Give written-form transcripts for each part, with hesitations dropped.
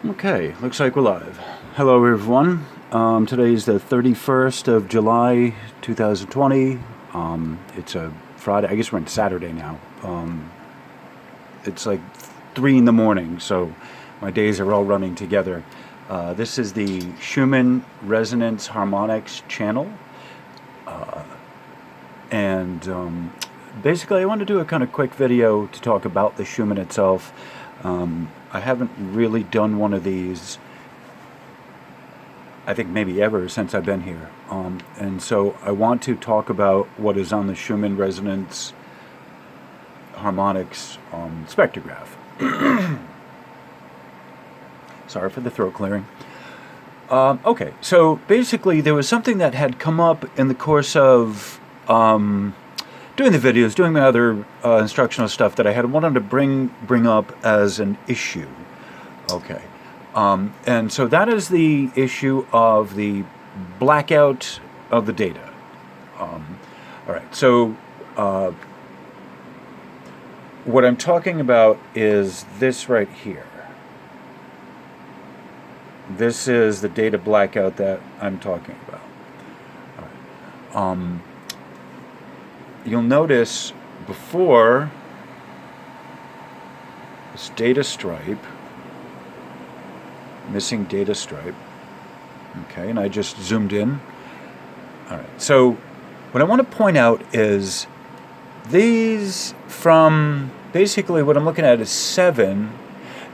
Okay, looks like we're live. Hello everyone. Today is the 31st of July 2020. It's a Friday. I guess we're on Saturday now. It's like 3 in the morning, so my days are all running together. This is the Schumann Resonance Harmonics channel. And basically I want to do a kind of quick video to talk about the Schumann itself. I haven't really done one of these, I think maybe ever since I've been here. And so I want to talk about what is on the Schumann Resonance Harmonics spectrograph. Sorry for the throat clearing. Okay, so basically there was something that had come up in the course of doing the videos, doing my other instructional stuff that I had wanted to bring up as an issue. Okay, and so that is the issue of the blackout of the data. All right, so what I'm talking about is this right here. This is the data blackout that I'm talking about. All right. You'll notice before this data stripe, missing data stripe. Okay, and I just zoomed in. All right, so what I want to point out is these from basically what I'm looking at is 7,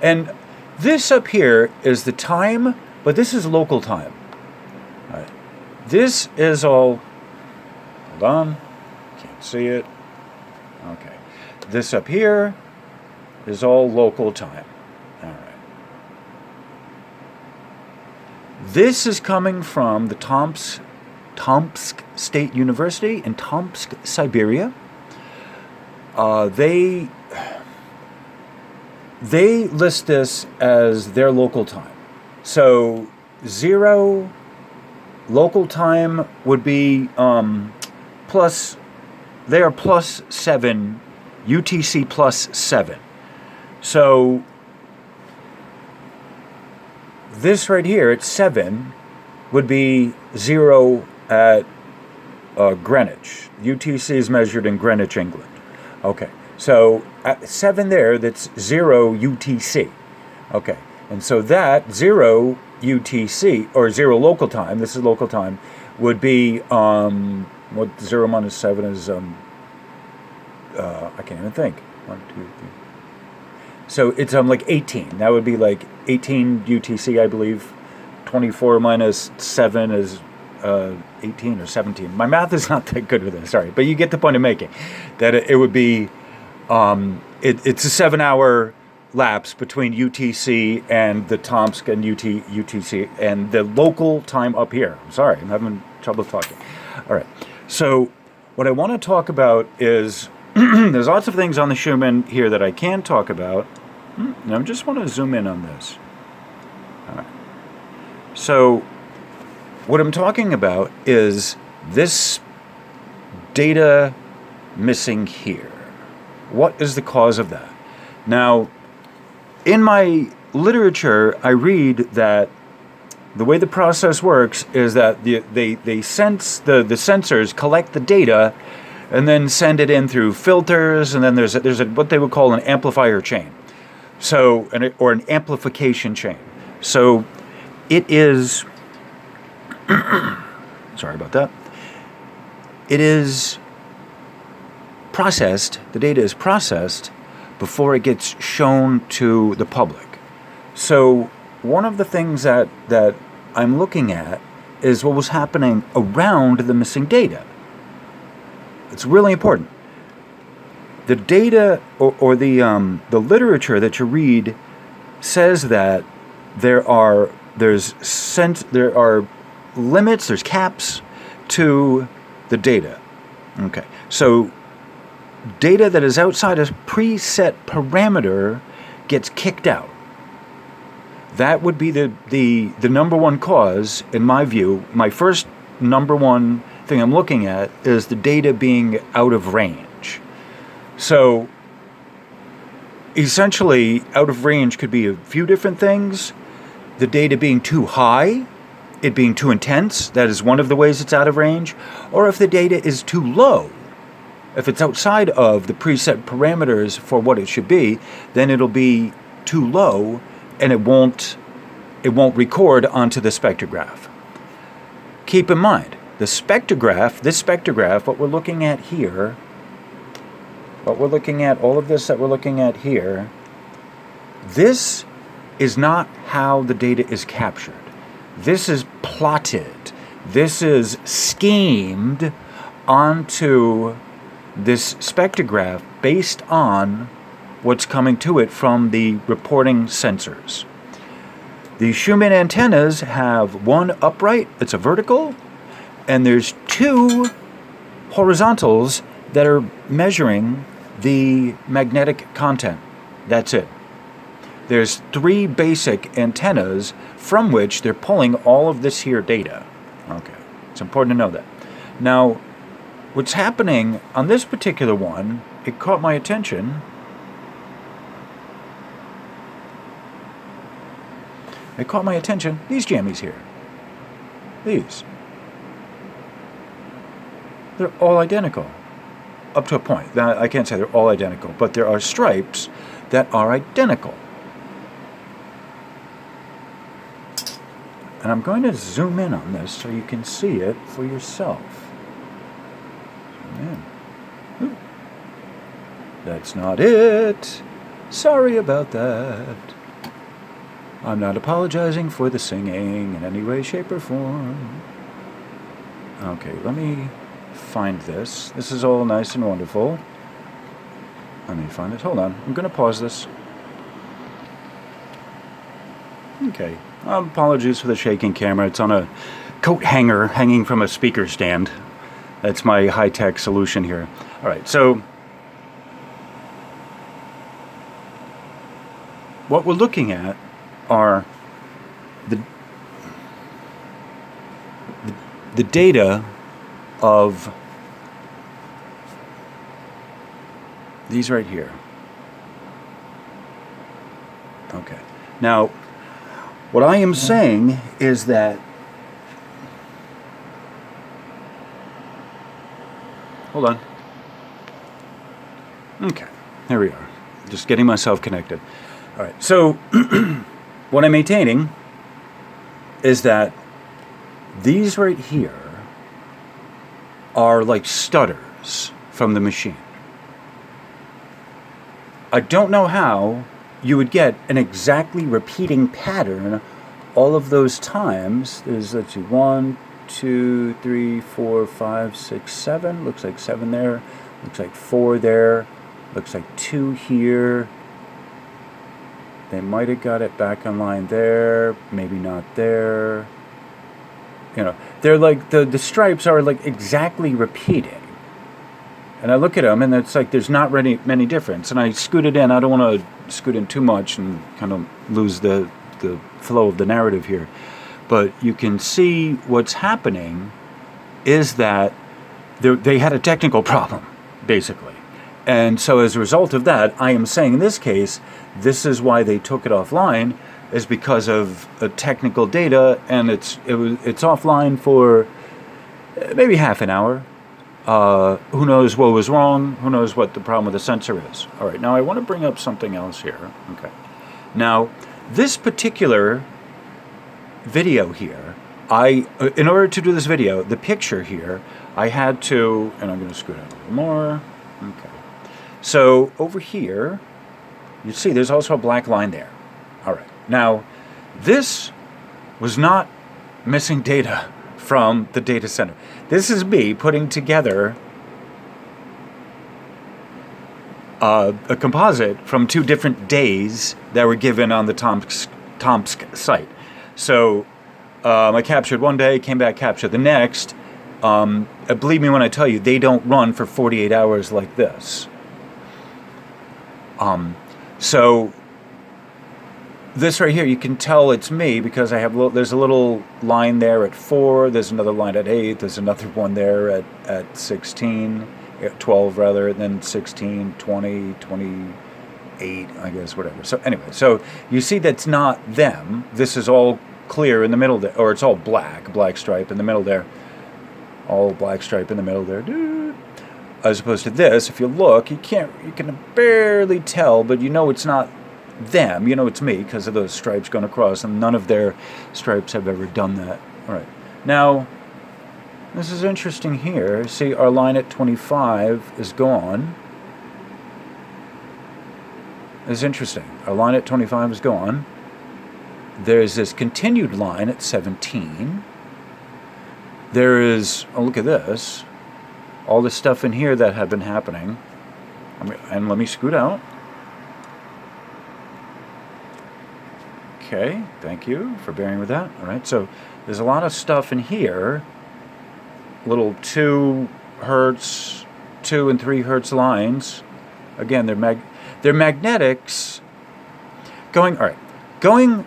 and this up here is the time, but this is local time. All right, this is all, hold on. Can't see it. Okay. This up here is all local time. All right. This is coming from the Tomsk State University in Tomsk, Siberia. They list this as their local time. So 0 local time would be plus. They are plus 7, UTC plus 7. So this right here at 7 would be 0 at Greenwich. UTC is measured in Greenwich, England. Okay, so at 7 there, that's 0 UTC. Okay, and so that 0 UTC, or 0 local time, this is local time, would be, what 0 minus 7 is, I can't even think. 1, 2, 3. So it's like 18. That would be like 18 UTC, I believe. 24 minus 7 is 18 or 17. My math is not that good with this, sorry. But you get the point I'm making. That it would be, it's a 7-hour lapse between UTC and the Tomsk and UTC and the local time up here. I'm sorry, I'm having trouble talking. All right. So what I want to talk about is there's lots of things on the Schumann here that I can talk about. And I just want to zoom in on this. All right. So what I'm talking about is this data missing here. What is the cause of that? Now, in my literature, I read that the way the process works is that they sense the sensors collect the data and then send it in through filters, and then there's a what they would call an amplifier chain, so or an amplification chain. So it is sorry about that. It is processed. The data is processed before it gets shown to the public. So one of the things that I'm looking at is what was happening around the missing data. It's really important. The data or the literature that you read says that there are limits, there's caps to the data. Okay, so data that is outside a preset parameter gets kicked out. That would be the number one cause, in my view. My first number one thing I'm looking at is the data being out of range. So essentially, out of range could be a few different things. the data being too high, it being too intense, that is one of the ways it's out of range, or if the data is too low. If it's outside of the preset parameters for what it should be, then it'll be too low and it won't record onto the spectrograph. Keep in mind, this spectrograph, what we're looking at here, all of this that we're looking at here, this is not how the data is captured. This is plotted. This is schemed onto this spectrograph based on what's coming to it from the reporting sensors. The Schumann antennas have one upright, it's a vertical, and there's two horizontals that are measuring the magnetic content. That's it. There's three basic antennas from which they're pulling all of this here data. Okay, it's important to know that. Now, what's happening on this particular one, it caught my attention. These jammies here. These. They're all identical. Up to a point. Now, I can't say they're all identical, but there are stripes that are identical. And I'm going to zoom in on this so you can see it for yourself. Zoom in. Ooh. That's not it. Sorry about that. I'm not apologizing for the singing in any way, shape, or form. Okay, let me find this. This is all nice and wonderful. Let me find it. Hold on. I'm going to pause this. Okay. Apologies for the shaking camera. It's on a coat hanger hanging from a speaker stand. That's my high-tech solution here. All right, so what we're looking at are the data of these right here. Okay. Now, what I am saying is that, hold on. Okay, there we are. Just getting myself connected. All right, so what I'm maintaining is that these right here are like stutters from the machine. I don't know how you would get an exactly repeating pattern all of those times. There's, let's see, 1, 2, 3, 4, 5, 6, 7. Looks like 7 there. Looks like 4 there. Looks like 2 here. They might have got it back online there. Maybe not there. You know, they're like, the stripes are like exactly repeating. And I look at them, and it's like there's not really many difference. And I scoot it in. I don't want to scoot in too much and kind of lose the flow of the narrative here. But you can see what's happening is that they had a technical problem, basically. And so as a result of that, I am saying in this case, this is why they took it offline, is because of technical data, and it's offline for maybe half an hour. Who knows what was wrong? Who knows what the problem with the sensor is? All right, now I want to bring up something else here. Okay. Now, this particular video here, in order to do this video, the picture here, I had to, and I'm going to scoot out a little more. Okay. So over here, you see there's also a black line there. All right. Now, this was not missing data from the data center. This is me putting together a composite from 2 different days that were given on the Tomsk site. So I captured one day, came back, captured the next. Believe me when I tell you, they don't run for 48 hours like this. So this right here, you can tell it's me because I have there's a little line there at 4, there's another line at 8, there's another one there at 16, 12 rather, and then 16, 20, 20, 8, I guess, whatever. So anyway, so you see that's not them. This is all clear in the middle there, or it's all black stripe in the middle there. All black stripe in the middle there. As opposed to this, if you look, you can barely tell, but you know it's not them. You know it's me because of those stripes going across, and none of their stripes have ever done that. All right. Now, this is interesting here. See, our line at 25 is gone. It's interesting. Our line at 25 is gone. There's this continued line at 17. There is, oh, look at this. All this stuff in here that had been happening. And let me scoot out. Okay, thank you for bearing with that. All right, so there's a lot of stuff in here. Little 2 hertz, 2 and 3 hertz lines. Again, they're magnetics. Going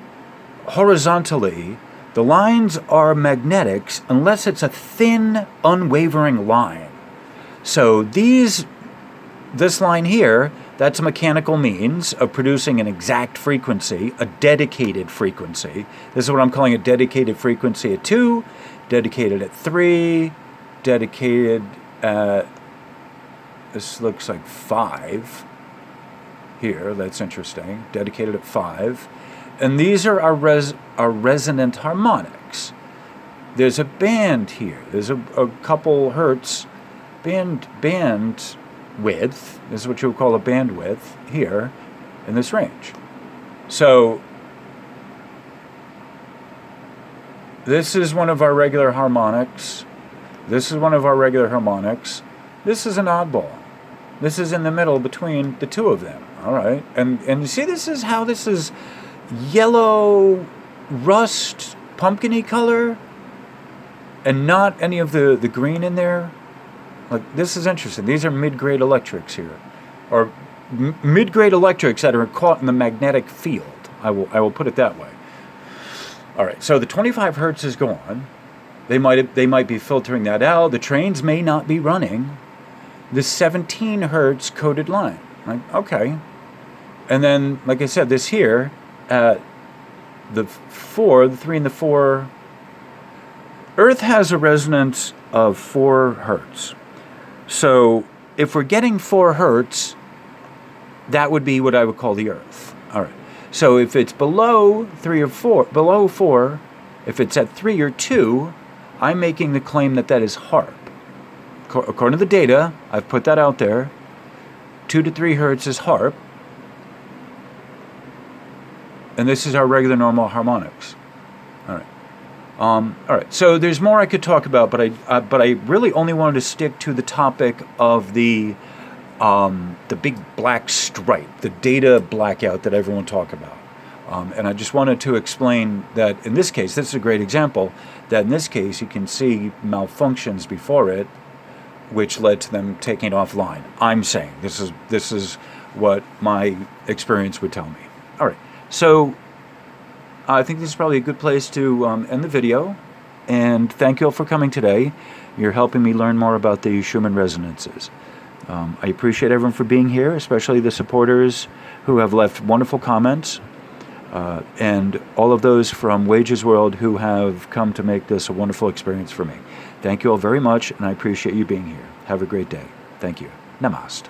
horizontally, the lines are magnetics unless it's a thin, unwavering line. So this line here, that's a mechanical means of producing an exact frequency, a dedicated frequency. This is what I'm calling a dedicated frequency at 2, dedicated at 3, dedicated at, this looks like 5 here. That's interesting. Dedicated at 5. And these are our resonant harmonics. There's a band here. There's a couple hertz band width. This is what you would call a bandwidth here in this range. So this is one of our regular harmonics. This is one of our regular harmonics. This is an oddball. This is in the middle between the two of them. All right. And you see, this is how this is yellow rust pumpkin-y color and not any of the green in there. Like, this is interesting. These are mid-grade electrics here, or mid-grade electrics that are caught in the magnetic field. I will put it that way. All right, so the 25 hertz is gone. They might be filtering that out. The trains may not be running. The 17 hertz coded line. Like, okay. And then, like I said, this here, the 3 and the 4, Earth has a resonance of 4 hertz. So if we're getting 4 hertz, that would be what I would call the Earth. All right. So if it's below 3 or 4, below 4, if it's at 3 or 2, I'm making the claim that that is HARP. According to the data, I've put that out there. 2 to 3 hertz is HARP. And this is our regular normal harmonics. All right. All right. So there's more I could talk about, but I really only wanted to stick to the topic of the big black stripe, the data blackout that everyone talk about. And I just wanted to explain that in this case, this is a great example, that in this case you can see malfunctions before it, which led to them taking it offline. I'm saying this is what my experience would tell me. All right. So I think this is probably a good place to end the video. And thank you all for coming today. You're helping me learn more about the Schumann resonances. I appreciate everyone for being here, especially the supporters who have left wonderful comments, and all of those from Wages World who have come to make this a wonderful experience for me. Thank you all very much, and I appreciate you being here. Have a great day. Thank you. Namaste.